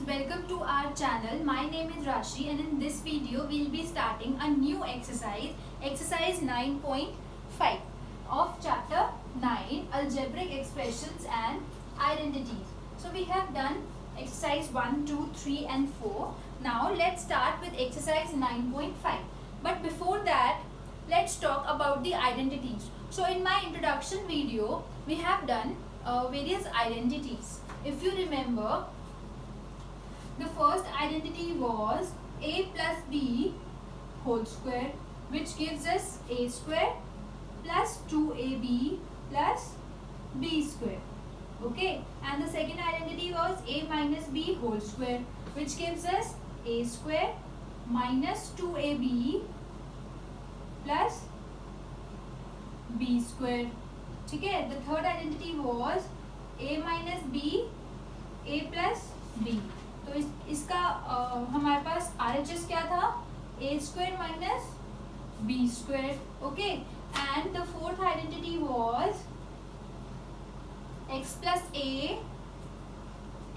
welcome to our channel. My name is Rashi and in this video we will be starting a new exercise, exercise 9.5 of chapter 9, algebraic expressions and identities. So we have done exercise 1, 2, 3 and 4. Now let's start with exercise 9.5. But before that, let's talk about the identities. So in my introduction video, we have done various identities. If you remember, the first identity was a plus b whole square, which gives us a square plus 2ab plus b square. Okay, and the second identity was a minus b whole square, which gives us a square minus 2ab plus b square. ठीक है, the third identity was a minus b a plus b. तो इसका हमारे पास RHS क्या था, a square minus b square. Okay, and the fourth identity was x plus a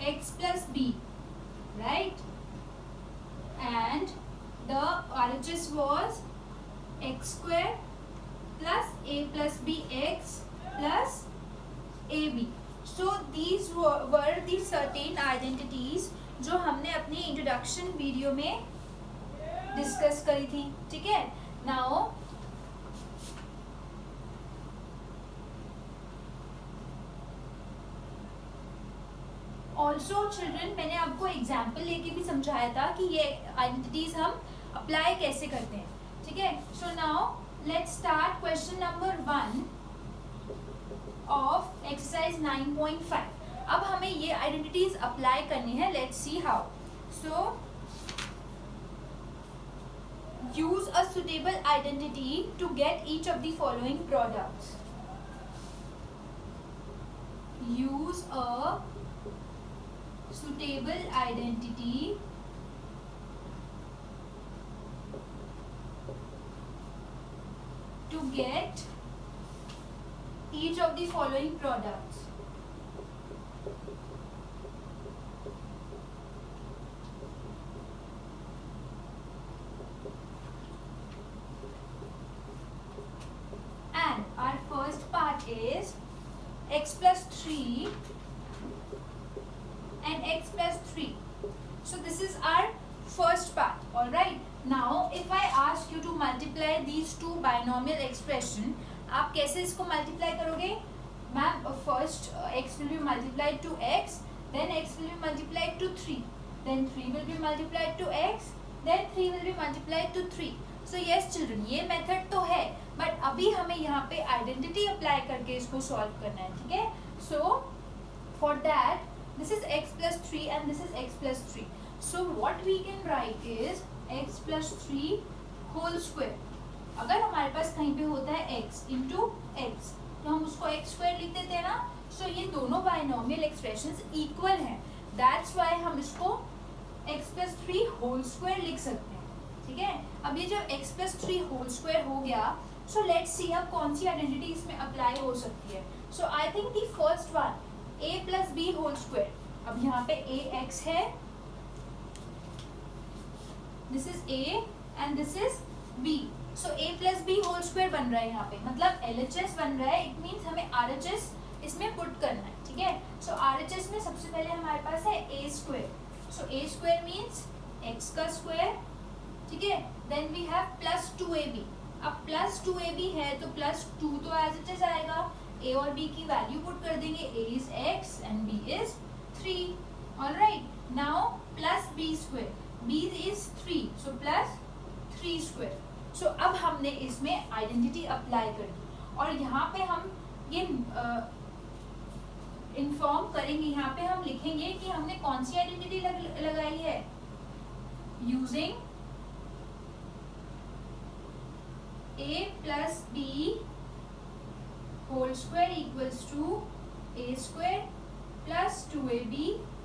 x plus b, right? And the RHS was x square plus a plus b x plus ab. So these were the certain identities जो हमने अपनी introduction video में discuss करी थी. ठीक है, now also children, मैंने आपको एग्जाम्पल लेके भी समझाया था कि ये आइडेंटिटीज हम अप्लाई कैसे करते हैं. ठीक है, so now let's start question number 1 of exercise 9.5. अब हमें ये आइडेंटिटीज अप्लाई करनी है. Let's see how. So use a suitable identity to get each of the following products. Use a suitable identity to get each of the following products. And our first part is x plus 3 and x plus 3. So this is our first part. All right. Now if I ask you to multiply these two binomial expression, आप कैसे इसको multiply करोगे? Ma'am first x will be multiplied to x, then x will be multiplied to 3, then 3 will be multiplied to x, then 3 will be multiplied to 3. So yes children, ये method तो है, but अभी हमें यहाँ पे identity apply करके इसको solve करना है. ठीक है, so for that this is x plus 3 and this is x plus 3. So what we can write is x plus 3 whole square. अगर हमारे पास कहीं पे होता है x into x, तो हम उसको x square लिख देते हैं ना. So ये दोनों बाइनोमियल एक्सप्रेशंस इक्वल हैं. That's why हम इसको x plus 3 whole square लिख सकते हैं. ठीक है, अब ये जब x plus 3 whole square हो गया, so let's see अब कौन सी आइडेंटिटी इसमें अप्लाई हो सकती है. So I think the first one, a plus b whole square. अब यहाँ पे a x है, this is a and this is b. So a plus b whole square बन रहा है यहाँ पे, मतलब LHS बन रहा है. It means हमें RHS इसमें पुट करना है. ठीक है, so RHS में सबसे पहले हमारे पास है a square. So a square means x का square. ठीक है, then we have plus 2ab. अब plus 2ab है तो plus 2 तो as it is आएगा. a और b की वैल्यू पुट कर देंगे. a is x and b is 3. Alright, now plus b square. b is 3, so plus 3 square. So अब हमने इसमें आइडेंटिटी अप्लाई कर दी और यहाँ पे हम ये इन्फॉर्म करेंगे. यहाँ पे हम लिखेंगे कि हमने कौन सी आइडेंटिटी लगाई है. Using a plus b whole square equals to a square plus 2ab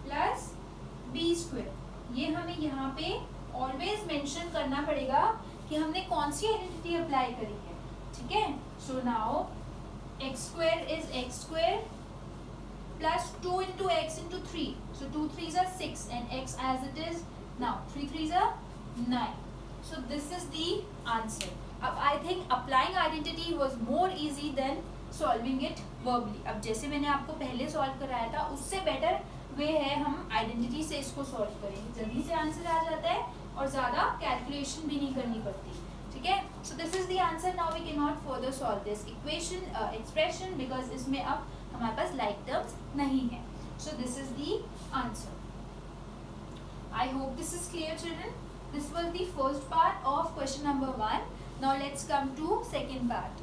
plus b square. ये हमें यहाँ पे ऑलवेज मेंशन करना पड़ेगा कि हमने कौन सी आइडेंटिटी अप्लाई करी है. ठीक है, so now x square is x square plus 2 into x into 3. So 2 3s are 6 and x as it is now. 3 3s are 9. So this is the answer. I think applying identity was more easy than solving it verbally. अब जैसे मैंने आपको पहले solve कराया था उससे better way है हम आइडेंटिटी से इसको सॉल्व करें. जल्दी से आंसर आ जाता है और ज़्यादा कैलकुलेशन भी नहीं करनी पड़ती. ठीक है. So this is the answer. Now we can not further solve this equation expression because इसमें अब हमारे पास लाइक टर्म्स नहीं है. So this is the answer. I hope this is clear children. This was the first part of question number 1. Now let's come to second part.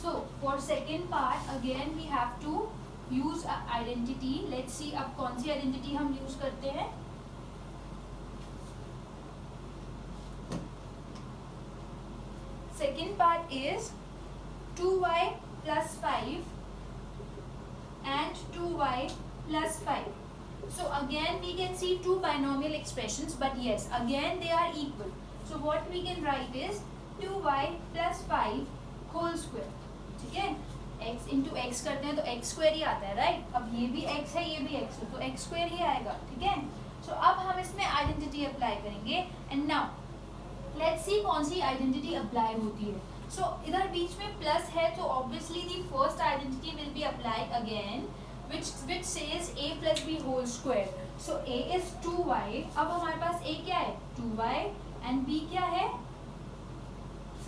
So for second part again we have to use identity. Let's see अब कौन सी identity हम use करते हैं. Second part is 2y plus 5 and 2y plus 5. So again we can see two binomial expressions, but yes, again they are equal. So what we can write is 2y plus 5 whole square. ठीक है. x into x करते हैं तो x square ही आता है, right. अब ये भी x है ये भी x है तो x square ही आएगा. ठीक है. So अब हम इसमें आइडेंटिटी अप्लाई करेंगे. एंड नाउ लेट्स सी कौन सी आइडेंटिटी अप्लाई होती है. सो इधर बीच में प्लस है तो obviously the first identity will be applied again which says a plus b whole square. So a is 2y. अब हमारे पास a क्या है 2y and b क्या है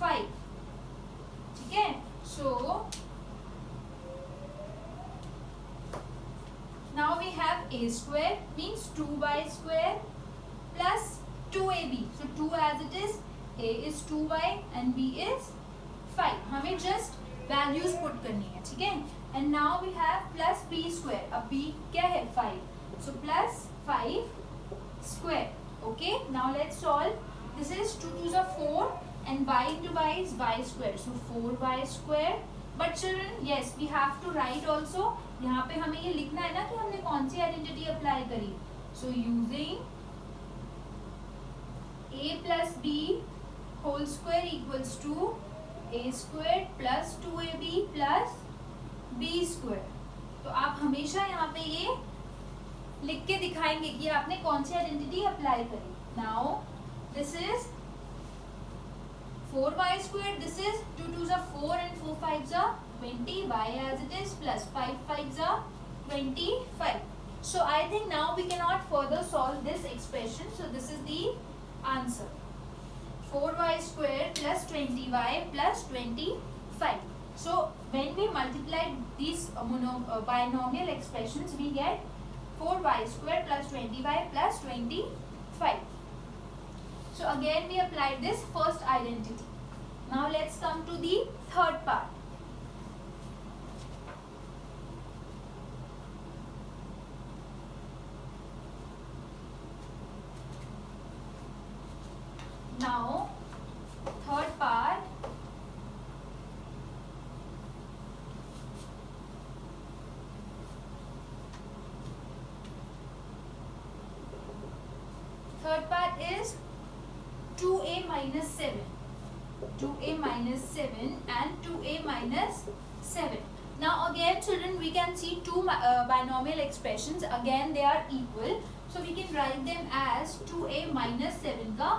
5. ठीक है. So now we have a square means 2y square plus 2ab. So 2 as it is, a is 2y and b is 5. हमें just values put करनी है. ठीक है. And now we have plus b square. अब b क्या है 5. So plus 5 square. Okay. Now let's solve. This is 2 2s are 4 and y into y is y square. So 4y square. But children, yes, we have to write also. यहाँ पे हमें ये लिखना है ना कि हमने कौन सी आइडेंटिटी अप्लाई करी. So using a plus b whole square equals to a square plus 2ab plus b square. तो आप हमेशा यहाँ पे ये लिख के दिखाएंगे कि आपने कौन सी आइडेंटिटी अप्लाई करी. Now this is 4y square. This is 2 2s are 4 and 4 5s are 20. y as it is plus 5 5s are 25. So I think now we cannot further solve this expression. So this is the answer. 4y square plus 20y plus 25. So when we multiply these binomial expressions, we get 4y square plus 20y plus 25. So again we applied this first identity. Now let's come to the third part. Now third part, is 2a minus 7. 2a minus 7 and 2a minus 7. Now again children, we can see two binomial expressions. Again they are equal. So we can write them as 2a minus 7 का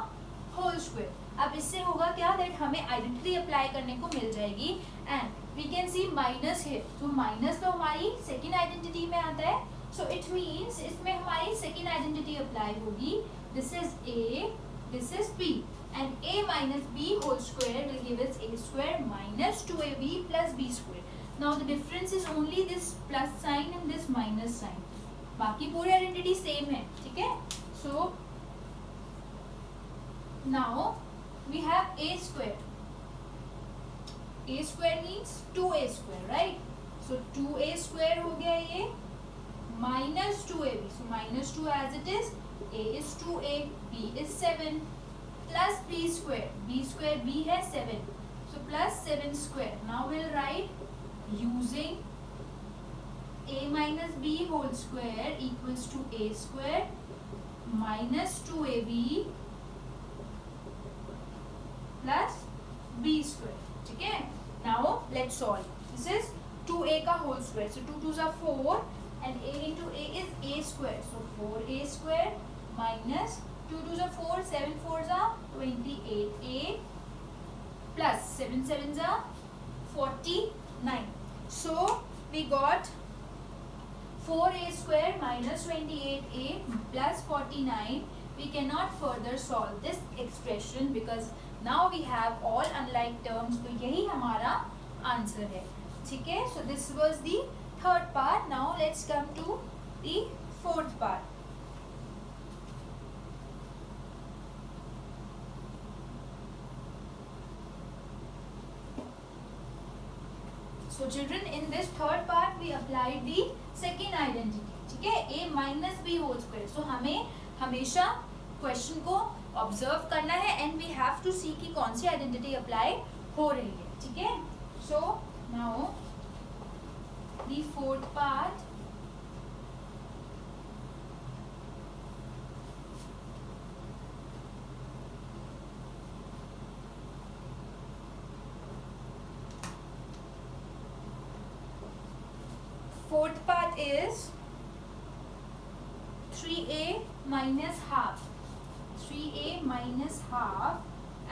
whole square. अब इससे होगा क्या, that हमें identity apply करने को मिल जाएगी. And we can see minus है, तो माइनस तो हमारी सेकेंड आइडेंटिटी में आता है. सो इट मीन्स इसमें हमारी सेकेंड आइडेंटिटी अप्लाई होगी. This is a, this is b, and a minus b whole square will give us a square minus 2ab plus b square. Now the difference is only this plus sign and this minus sign. बाकी पूरी identity same है. ठीक है. सो now we have a square. A square means 2a square, right? So 2a square हो गया ये minus 2ab. So minus 2 as it is. A is 2a, b is 7 plus b square. B square b है 7. So plus 7 square. Now we'll write using a minus b whole square equals to a square minus 2ab plus b square. ठीक है, now let's solve. This is 2a का whole square, so 2 2s are 4 and a into a is a square, so 4a square minus 2 2s are 4, 7 4s are 28a plus 7 7s are 49. So we got 4a square minus 28a plus 49. We cannot further solve this expression because now we have all unlike terms. तो यही हमारा answer है. ठीक है, so this was the third part. Now let's come to the fourth part. So children, in this third part we applied the second identity. ठीक है, a minus b whole square. So हमें हमेशा question को observe करना है and we have to सी कि कौन सी identity apply हो रही है. ठीक है, so now the fourth part. Fourth part is 3a minus half, 3a minus half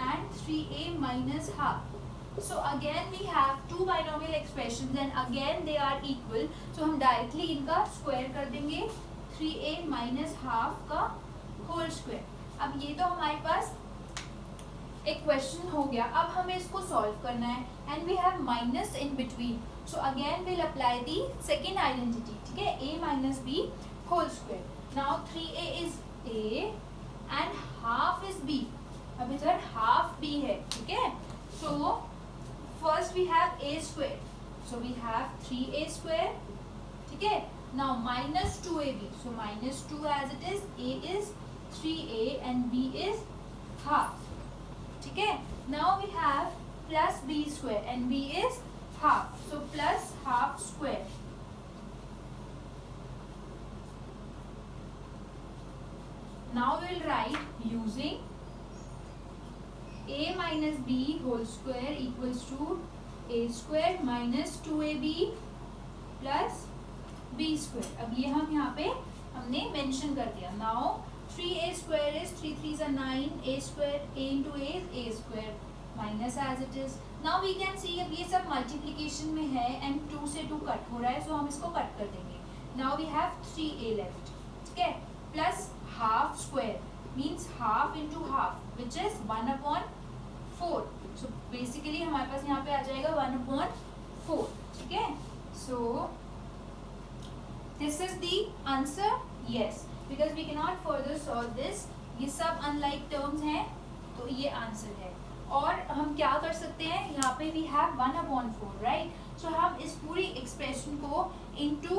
and 3a minus half. So again we have two binomial expressions and again they are equal. So हम directly इनका square कर देंगे 3a minus half का whole square. अब ये तो हमारे पास एक क्वेश्चन हो गया. अब हमें इसको सॉल्व करना है and we have minus in between. So again will apply the second identity. ठीक है, a minus B whole square. Now 3a is a and half is b. अब इधर हाफ b है. ठीक है, so first we have a square, so we have 3a square. ठीक है, now minus 2ab, so minus 2 as it is. a is 3a and b is half. ठीक है, now we have plus b square and b is half, so plus half square. Now we will write using a minus b whole square equals to a square minus 2ab plus b square. अब ये हम यहाँ पे हमने mention कर दिया. Now 3a square is 3 3s are 9, a square, a into a is a square minus as it is. Now we can see अब ये सब multiplication में है and 2 से 2 कट हो रहा है, so हम इसको कट कर देंगे. Now we have 3a left. ठीक है, plus half square means half into half which is 1/4. So basically हमारे पास यहाँ पे आ जाएगा 1/4. ठीक है, so this is the answer. Yes, because we cannot further solve this. ये सब unlike terms हैं, तो ये आंसर है. और हम क्या कर सकते हैं, यहाँ पे we have 1/4, right? So हम इस पूरी एक्सप्रेशन को into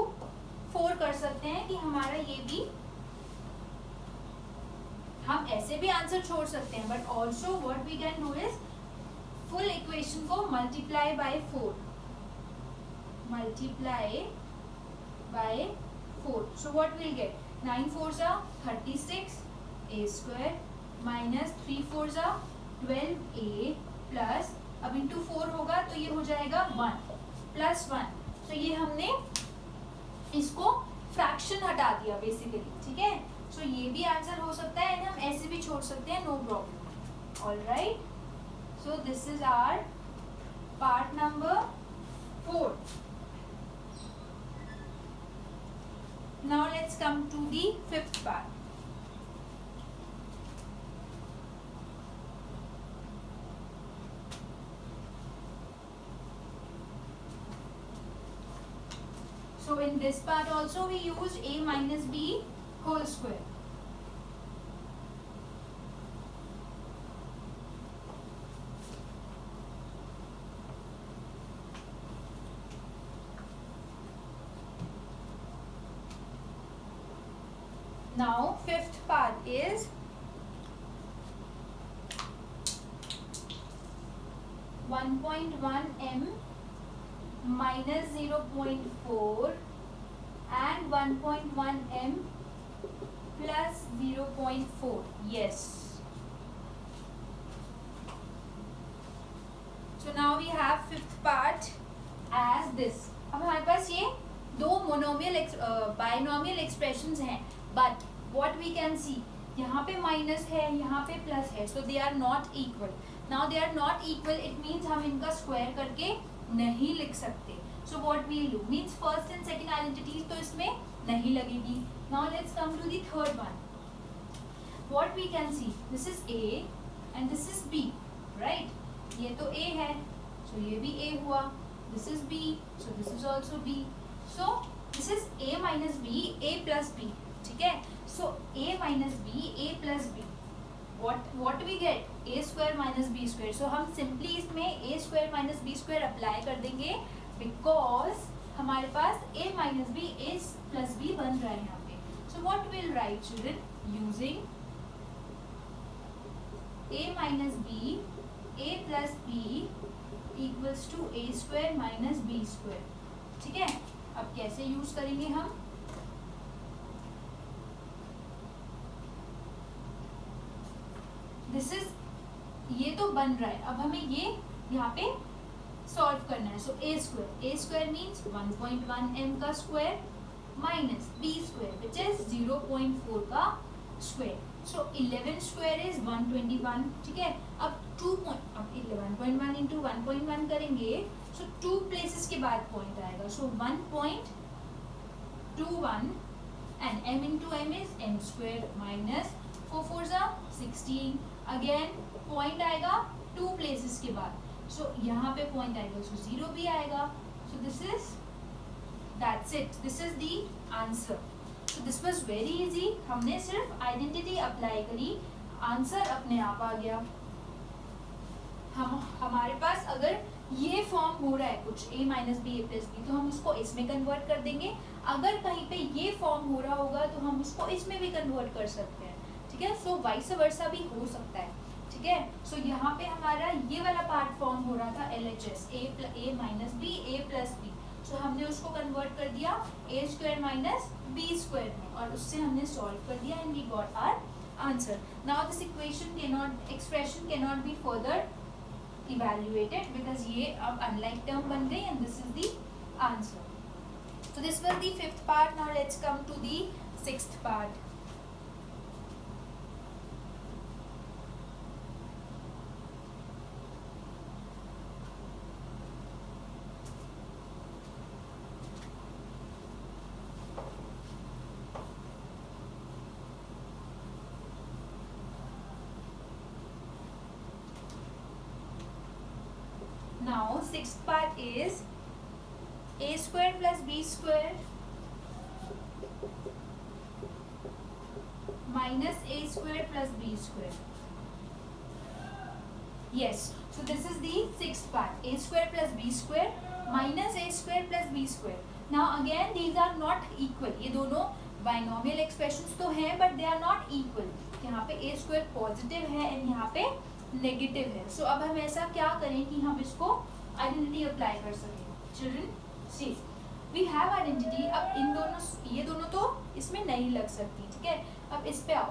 4 कर सकते हैं कि हमारा ये भी, हम ऐसे भी आंसर छोड़ सकते हैं, but also what we can do is full equation को multiply by 4. Multiply by 4. So what we'll get? 9 4s are 36 a square minus 3 4s are 12a plus, अब इंटू 4 होगा तो ये हो जाएगा 1 प्लस 1. तो ये हमने इसको फ्रैक्शन हटा दिया बेसिकली. ठीक है, सो ये भी आंसर हो सकता है एंड हम ऐसे भी छोड़ सकते हैं, no problem. Alright, so this is our part number 4. Now let's come to the fifth part. So in this part also we used a minus b whole square. Now fifth part is (1.1 m minus 0.4 and 1.1 m plus 0.4. Yes. So now we have fifth part as this. अब हमारे पास ये दो monomial binomial expressions हैं, but what we can see, यहाँ पे minus है, यहाँ पे प्लस है, so they are not equal. Now they are not equal, it means हम इनका स्क्वायर करके नहीं लिख सकते. So what we do means first and second identities तो इसमें नहीं लगेगी. Now let's come to the third one. What we can see, this is a and this is B, right. ये तो a है, so ये भी a हुआ. This is b, so this is also b. So this is a minus b, a plus b. ठीक है. So a minus b, a plus b. What we get? a square minus b square. So हम simply इसमें a square minus b square apply कर देंगे, because हमारे पास a minus b, a plus b बन रहा है यहाँ पे. So what we'll write, children? Using a minus b, a plus b equals to a square minus b square. ठीक है. अब कैसे यूज करेंगे हम? दिस इज, ये तो बन रहा है, अब हमें ये यहाँ पे सॉल्व करना है. सो a square मीन्स 1.1 m का square minus b square which is 0.4 का स्क्वायर. So 11 square is 121. ठीक है. अब 11.1 इंटू 1.1 करेंगे, सो 2 प्लेसेस के बाद पॉइंट आएगा. सो 1.21 and m into m is m square minus 4 4 16. Again point आएगा 2 प्लेसेस के बाद. सो यहाँ पे पॉइंट आएगा, सो 0 भी आएगा. सो this is, that's it, this is the answer. So this was very easy. हमने सिर्फ आइडेंटिटी अप्लाई करी, आंसर अपने आप आ गया. हमारे पास अगर ये फॉर्म हो रहा है कुछ a minus B A plus B, तो हम उसको इसमें कन्वर्ट कर देंगे. अगर कहीं पे ये फॉर्म हो रहा होगा तो हम उसको इसमें भी कन्वर्ट कर सकते हैं. ठीक है. सो वाइस वर्सा भी हो सकता है. ठीक है. सो यहाँ पे हमारा ये वाला पार्ट फॉर्म हो रहा था LHS, a minus B, a plus b. So हमने उसको कन्वर्ट कर दिया a square minus b square में, और उससे हमने सॉल्व कर दिया and we got our answer. Now this expression cannot be further evaluated because ये अब अनलाइक टर्म बन गई and this is the answer. So this was the fifth part. Now let's come to the sixth part. Now sixth part is a square plus b square minus a square plus b square. Yes, so this is the sixth part, a square plus b square minus a square plus b square. Now again these are not equal. ये दोनों binomial expressions तो हैं but they are not equal. यहाँ पे a square positive है and यहाँ पे negative है. सो अब हम ऐसा क्या करें कि हम इसको आइडेंटिटी अप्लाई कर सकें. Children see, we have identity. अब इन दोनों, ये दोनों तो इसमें नहीं लग सकती. ठीक है. अब इस पे आओ.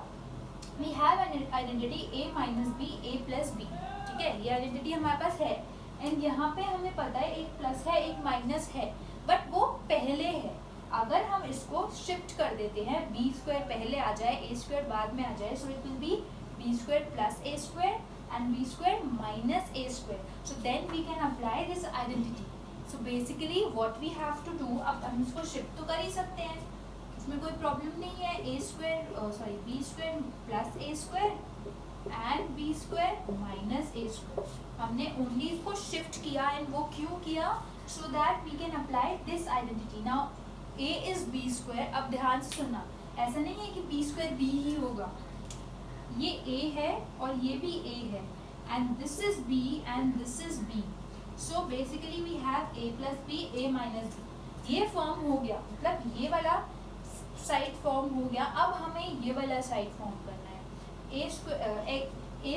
We have identity a minus B, a plus B. ठीक है. ये आइडेंटिटी हमारे पास है एंड यहाँ पे हमें पता है एक प्लस है एक माइनस है, बट वो पहले है. अगर हम इसको शिफ्ट कर देते हैं, बी स्क्वायर पहले आ जाए, ए स्क्वायर बाद में आ जाए, so it will be B square plus A square and b square minus a square. So then we can apply this identity. So basically what we have to do, अब हम इसको shift तो कर ही सकते हैं, इसमें कोई प्रॉब्लम नहीं है. a square b square plus a square and b square minus a square. हमने only इसको shift किया and वो क्यों किया? So that we can apply this identity. Now a is b square. अब ध्यान से सुनना, ऐसा नहीं है कि b square b ही होगा. ये a है और ये भी a है and this is b and this is b. So basically we have a plus b, a minus b. ये फॉर्म हो गया, मतलब ये वाला साइड फॉर्म हो गया. अब हमें ये वाला साइड फॉर्म करना है, a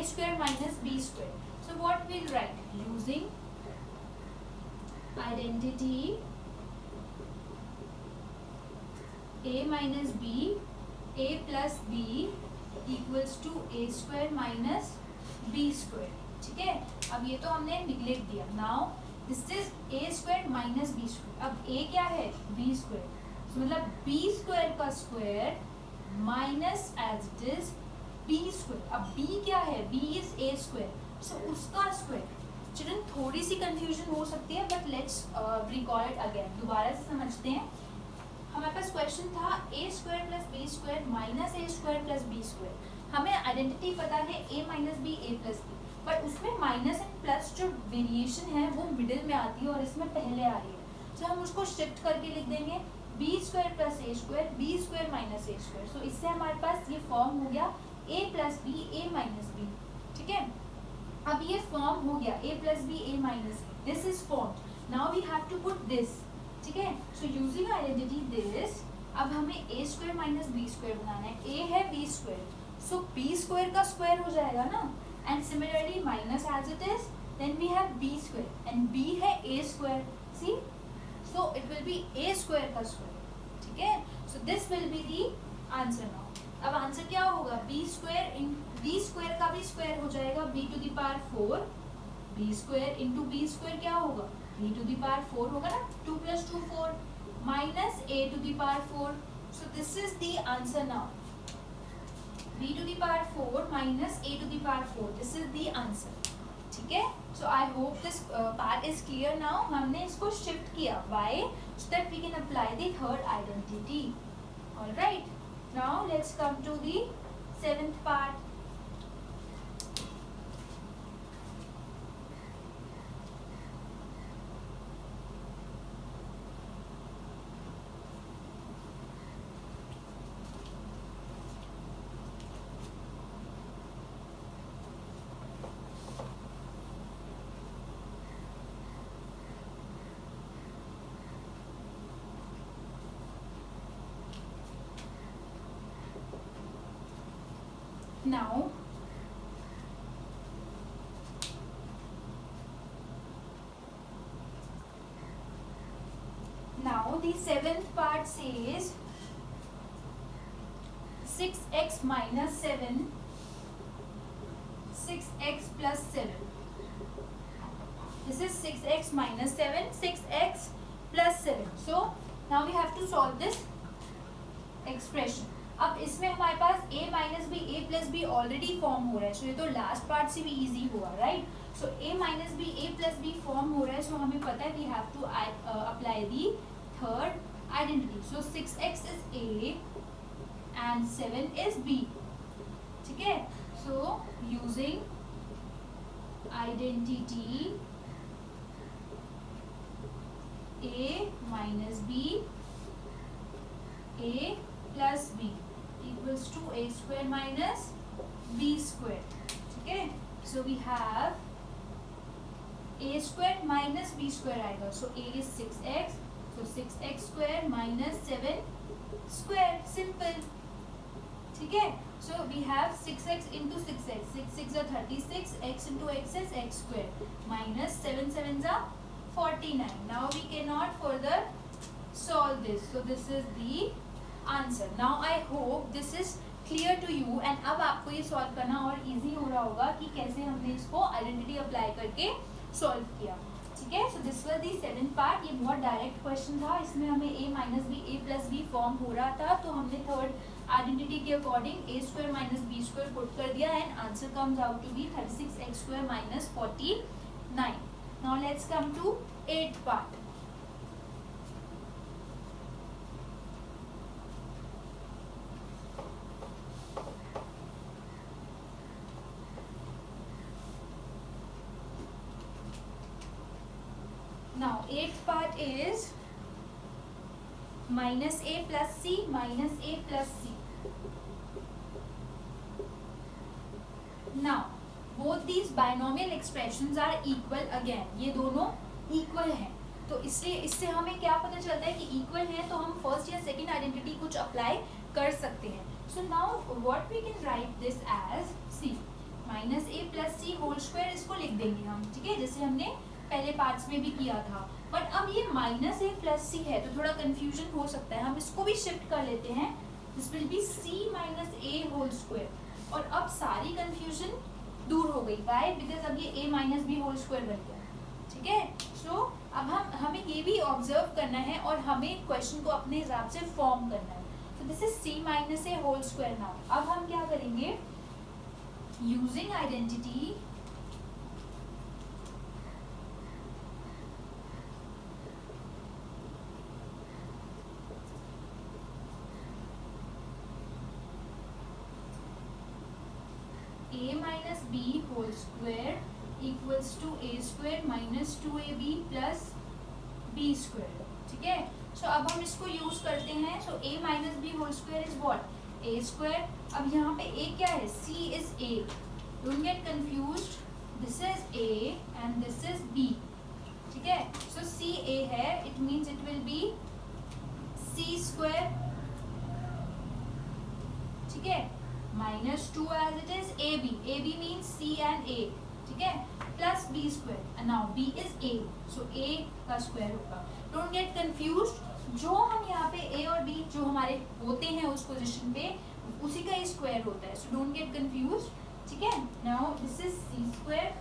square minus b square. So what we'll write, using identity a minus b, a plus b equals to a square minus b square. ठीक है, अब ये तो हमने निगलेक्ट दिया. Now this is a square minus b square. अब a क्या है? b square. मतलब b स्क्वायर का square minus as it is b square. अब b क्या है? b is a square, so उसका स्क्वायर. चिल्ड्रन थोड़ी सी कंफ्यूजन हो सकती है, but let's recall it again. दोबारा से समझते हैं. हमारे पास क्वेश्चन था a square plus b square minus a square plus b square. हमें आइडेंटिटी पता है a minus B, a plus b, but उसमें माइनस एंड प्लस जो वेरिएशन है वो मिडिल में आती है और इसमें पहले आ रही है. तो हम उसको शिफ्ट करके लिख देंगे b square plus A square, b square minus a square. So इससे हमारे पास ये फॉर्म हो गया a plus b, a minus b. ठीक है, अब ये फॉर्म हो गया a plus b, a minus b. This is form. Now we have to put this. ठीक है, सो यूजिंग आइडेंटिटी दिस, अब हमें a square minus b square बनाना है. ए है बी स्क्वायर, सो बी स्क्वायर का स्क्वायर हो जाएगा ना. And similarly minus as it is, then we have b square and b है a square. See, so it will be a square का square. ठीक है, so this will be the answer now. अब answer क्या होगा? b square in b square का भी square हो जाएगा b to the power 4. b square into b square क्या होगा? b to the power 4 होगा ना. 2 plus 2 4 minus a to the power 4. So this is the answer now. b to the power 4 minus a to the power 4. This is the answer. ठीक है, so I hope this part is clear now. हमने इसको shift किया. Why? So that we can apply the third identity. All right. Now let's come to the seventh part. Now the seventh part says 6x minus 7, 6x plus 7. This is 6x minus 7, 6x plus 7. So now we have to solve this expression. अब इसमें हमारे पास a minus B, a plus b already form हो रहा है. सो ये तो last part से भी इजी हुआ, right. So a minus B, a plus B form हो रहा है. सो हमें पता है we have to apply the third identity. So 6x is a and 7 is b. ठीक है, so using identity a minus B, a plus b equals to a square minus b square. ठीक है, so we have a square minus b square आएगा. so a is 6x, so 6x square minus 7 square, simple. ठीक है, so we have 6x into 6x, 6 6 are 36, x into x is x square minus 7 7 are 49. now we cannot further solve this, so this is the answer. Now I hope this is clear to you and अब आपको ये solve करना और easy हो रहा होगा कि कैसे हमने इसको आइडेंटिटी अप्लाई करके सॉल्व किया. ठीक है, so this was the seventh part. ये बहुत डायरेक्ट क्वेश्चन था. इसमें हमें a minus B, a plus B form हो रहा था, तो हमने थर्ड आइडेंटिटी के according a square minus b square put कर दिया and answer comes out to be 36x square minus 49. Now let's come to 8th part. Now 8th part is minus a plus c minus a plus c. Now both these binomial expressions are equal again. ये दोनों equal हैं, तो इसलिए इससे हमें क्या पता चलता है कि equal हैं, तो हम फर्स्ट या सेकेंड आइडेंटिटी कुछ अप्लाई कर सकते हैं. So now what we can write this as c minus a plus c whole square, इसको लिख देंगे हम. ठीक है, जैसे हमने पहले पार्ट्स में भी किया था, बट अब ये माइनस ए प्लस सी है तो थोड़ा कंफ्यूजन हो सकता है. हम इसको भी शिफ्ट कर लेते हैं. This will be c minus a whole square. और अब सारी कंफ्यूजन दूर हो गई. वाई? बिकॉज अब ये ए माइनस बी होल स्क्वायर बन गया. ठीक है. सो अब हमें ये भी ऑब्जर्व करना है और हमें क्वेश्चन को अपने हिसाब से फॉर्म करना है. तो this is c minus a whole square. Now अब हम क्या करेंगे, using identity a minus b whole square equals to a square minus 2ab plus b square. ठीक है. सो अब हम इसको यूज करते हैं. सो a minus b whole square is what? a square. अब यहाँ पे a क्या है? c is a. Don't get confused. This is a and this is b. ठीक है. So c a है. It means it will be c square. ठीक है. minus 2 as it is ab. ab means c and a. ठीक है. plus b square. and now b is a. so a का square होगा. don't get confused. जो हम यहाँ पे a और b जो हमारे होते हैं उस पोजीशन पे उसी का ही स्क्वायर होता है. so don't get confused. ठीक है. now this is c square.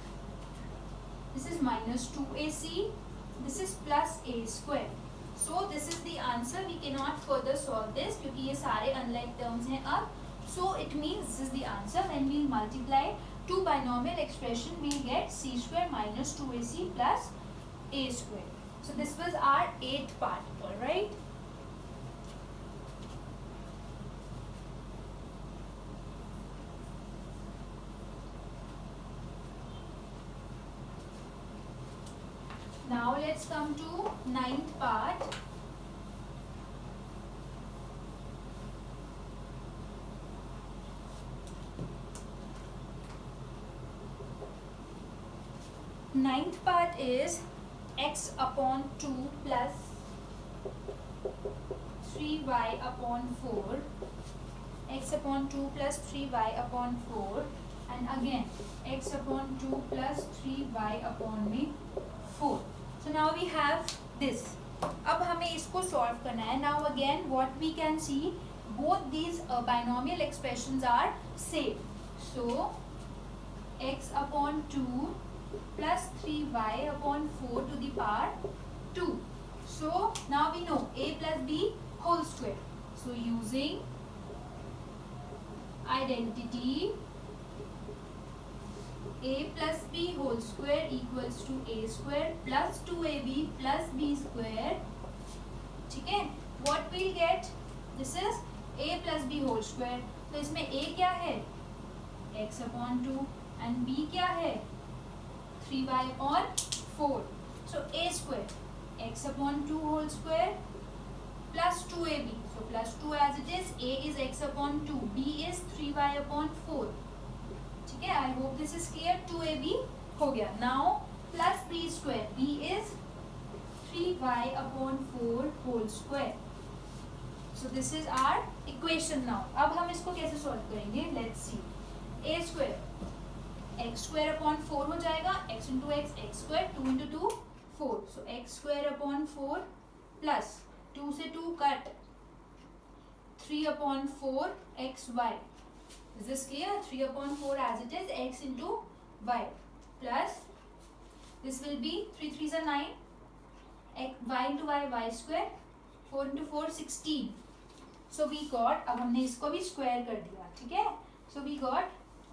this is minus 2ac. this is plus a square. so this is the answer. we cannot further solve this क्योंकि ये सारे unlike terms हैं अब. So it means this is the answer. When we multiply two binomial expression, we get c square minus 2ac plus a square. So this was our 8th part. All right. Now let's come to 9th part. Ninth part is x upon 2 plus 3y upon 4. X upon 2 plus 3y upon 4. And again x upon 2 plus 3y upon में 4. So now we have this. अब हमें इसको solve करना है. Now again what we can see, both these binomial expressions are same. So x upon 2 plus 3y upon 4 to the power 2. So now we know a plus b whole square. So using identity a plus b whole square equals to a square plus 2ab plus b square. ठीक है. What we'll get? This is a plus b whole square. तो इसमें a क्या है? x upon 2 and b क्या है? 3y upon 4. So a square x upon 2 whole square plus 2ab. So plus 2 as it is. a is x upon 2. b is 3y upon 4. ठीक है. I hope this is clear. 2ab हो गया. Now plus b square. b is 3y upon 4 whole square. So this is our equation now. अब हम इसको कैसे solve करेंगे? Let's see. a square x square upon 4 हो जाएगा. x into x square. 2 into 2 4. So x square upon 4 plus 2 से 2 cut 3 upon 4 xy. Is this clear? 3 upon 4 as it is x into y plus this will be 3 3s are 9 y into y square. 4 into 4 16. So we got, अब हमने इसको भी square कर दिया. ठीक है. So we got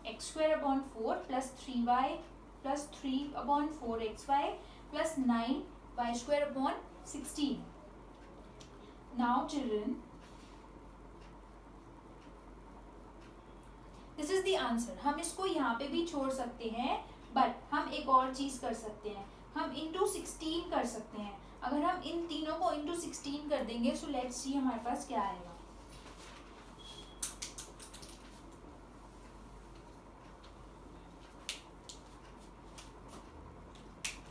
x square upon 4 plus 3y plus 3 upon 4xy plus 9y square upon 16. Now children, this is the answer. हम इसको यहाँ पे भी छोड़ सकते हैं, but हम एक और चीज कर सकते हैं. हम into 16 कर सकते हैं. अगर हम इन तीनों को into 16 कर देंगे, so let's see हमारे पास क्या आएगा.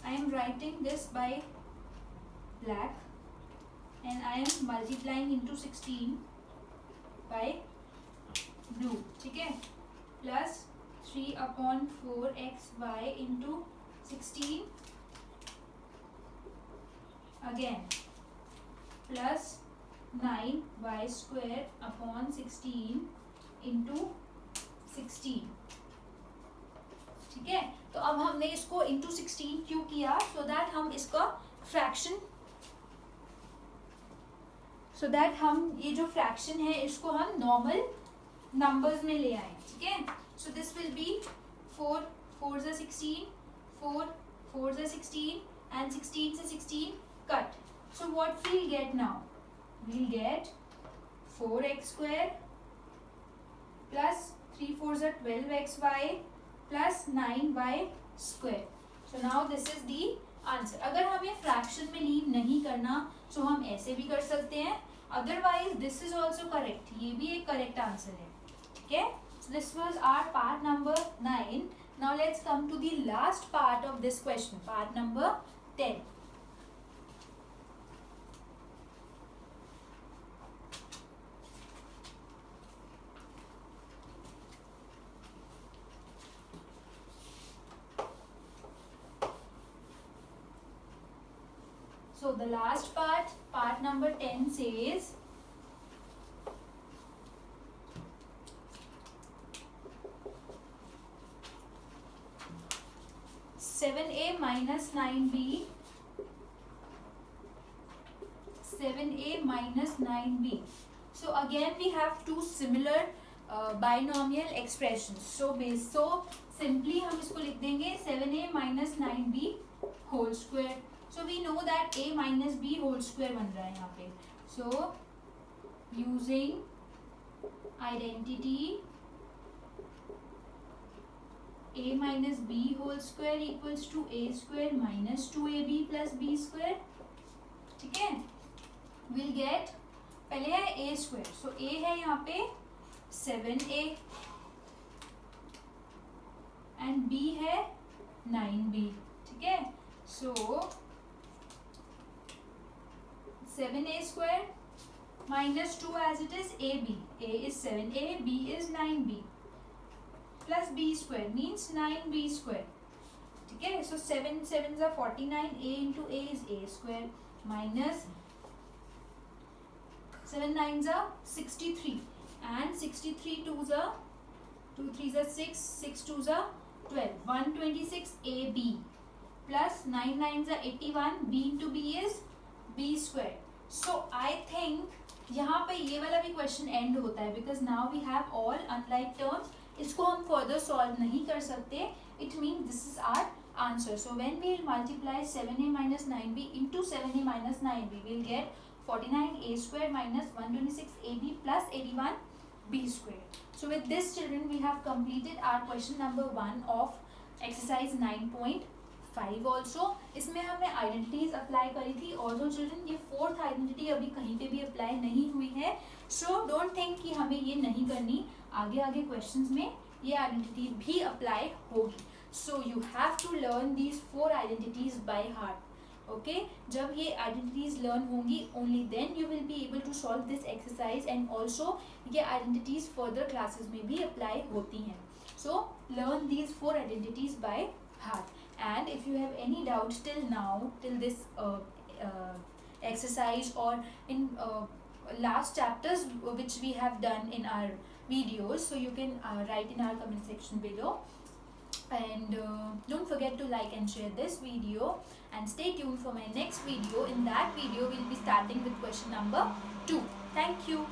I am writing this by black and I am multiplying into 16 by blue. ठीक है. plus 3 upon 4xy into 16 again plus 9y square upon 16 into 16. ठीक है, तो अब हमने इसको into 16 क्यों किया? so that हम इसका फ्रैक्शन so that हम ये जो फ्रैक्शन है इसको हम नॉर्मल नंबर्स में ले आए. ठीक है, so this will be 4 4 is 16, 4 4 is 16 and 16 से 16 cut. So what we'll get now? We'll get 4x square plus 3 4s are 12xy plus 9y square. So now this is the answer. अगर हमें fraction में leave नहीं करना तो हम ऐसे भी कर सकते हैं, otherwise this is also correct. ये भी एक करेक्ट आंसर है. ठीक है, so this was our part number 9. Now let's come to the last part of this question, part number 10. So the last part, part number 10 says seven a minus 9b, 7a minus 9b. So again we have two similar binomial expressions. So simply हम इसको लिख देंगे 7a minus 9b whole square. So we know that a minus b whole square बन रहा है यहाँ पे. So using identity a minus b whole square equals to a square minus 2ab plus b square. ठीक है, we'll get पहले है a square. So a है यहाँ पे 7a and b है 9b. ठीक है, so 7a square minus 2 as it is ab. A is 7a, b is 9b plus b square means 9b square. ठीक है, so 7 7s are 49. A into a is a square minus 7 9s are 63 and 63 2s are 2 3s are 6 6 2s are 12. 126 ab plus 9 9s are 81. b into b is b square. So I think यहाँ पे ये वाला भी question and होता है because now we have all unlike terms. इसको हम further solve नहीं कर सकते. It means this is our answer. So when we multiply 7a minus 9b into 7a minus 9b, we'll get 49a square minus 126ab plus 81b square. So with this, children, we have completed our question number 1 of exercise 9.5 also. इसमें हमने identities apply करी थी. Also children ये fourth identity अभी कहीं पे भी apply नहीं हुई है. सो डोंट थिंक कि हमें ये नहीं करनी. आगे आगे क्वेश्चंस में ये आइडेंटिटी भी अप्लाई होगी. So you have to learn these 4 identities by heart. Okay, जब ये आइडेंटिटीज लर्न होंगी only then you will be able to solve this exercise. And also ये आइडेंटिटीज फर्दर क्लासेस में भी अप्लाई होती हैं. So learn these 4 identities by heart. And if you have any doubt till now, till this exercise or in last chapters which we have done in our videos, so you can write in our comment section below. And don't forget to like and share this video and stay tuned for my next video. In that video we'll be starting with question number 2. Thank you.